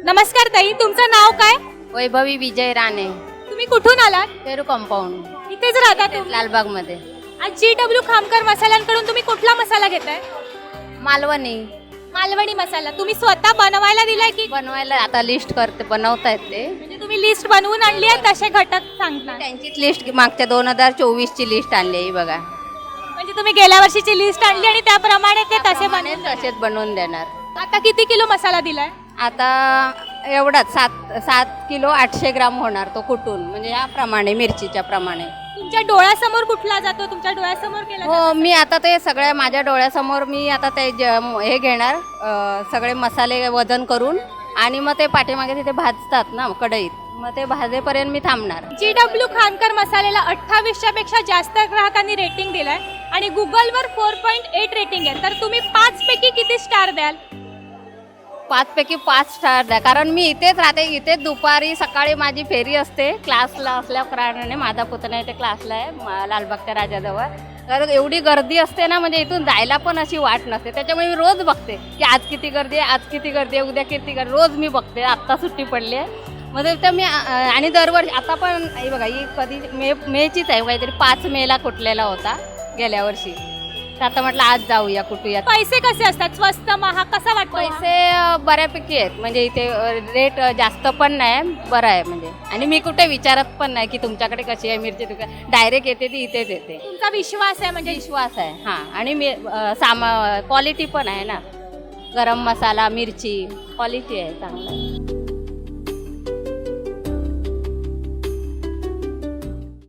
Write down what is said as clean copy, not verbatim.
नमस्कार ताई, तुमचं नाव काय? वैभवी विजय राणे, तुम्ही कुठून आलात? पेरू कंपाऊंड, इथेच राहता तुम्ही? लालबाग मध्ये. आज GW खामकर मसाल्यांकडून तुम्ही कुठला मसाला घेताय? मालवणी मालवणी मसाला. तुम्ही स्वतः बनवायला दिलाय की बनवायला आता लिस्ट करते, बनवता येते. म्हणजे तुम्ही लिस्ट बनवून आणली आहे तसे घटक सांगणार? त्यांचीच लिस्ट मागच्या 2024 ची लिस्ट आणली आहे बघा. म्हणजे तुम्ही गेल्या वर्षीची लिस्ट आणली आणि त्याप्रमाणे ते तसे बनवून तसेच बनवून देणार. आता किती किलो मसाला दिलाय? आता एवढाच 7 किलो 800 ग्राम होणार तो कुटून, म्हणजे याप्रमाणे मिरचीच्या प्रमाणे. तुमच्या डोळ्यासमोर कुठला जातो? तुमच्या डोळ्यासमोर केला जातो? हो, मी आता ते सगळ्या माझ्या डोळ्यासमोर मी आता ते हे घेणार, सगळे मसाले वजन करून, आणि मग ते पाठीमागे तिथे भाजतात ना कढईत, मग ते भाजेपर्यंत मी थांबणार. GW खानकर मसाल्याला 28च्या पेक्षा जास्त ग्राहकांनी रेटिंग दिलंय आणि गुगलवर 4.8 रेटिंग आहे. तर तुम्ही 5 पैकी किती स्टार द्याल? 5 पैकी 5 स्टार द्या, कारण मी इथेच राहते. इथेच दुपारी सकाळी माझी फेरी असते, क्लासला असल्या कारणाने. माझा पुतणा इथे क्लासला आहे लालबागच्या राजाजवळ. तर एवढी गर्दी असते ना, म्हणजे इथून जायला पण अशी वाट नसते. त्याच्यामुळे मी रोज बघते की आज किती गर्दी आहे, आज किती गर्दी आहे, उद्या किती गर्दी. रोज मी बघते. आत्ता सुट्टी पडली आहे मध्ये तर मी, आणि दरवर्षी आता पण ही बघा, ही कधी मेचीच आहे, काहीतरी 5 मेला कुठलेला होता गेल्या वर्षी. तर आता म्हटलं आज जाऊया कुठूया. पैसे कसे असतात? स्वस्त महाग कसा वाटतो? पैसे बऱ्यापैकी आहेत, म्हणजे इथे रेट जास्त पण नाही, बरं आहे म्हणजे. आणि मी कुठे विचारत पण नाही की तुमच्याकडे कशी आहे मिरची, डायरेक्ट येते ती इथेच येते. तुमचा विश्वास आहे म्हणजे? विश्वास आहे हां. आणि क्वालिटी पण आहे ना, गरम मसाला मिरची क्वालिटी आहे चांगलं.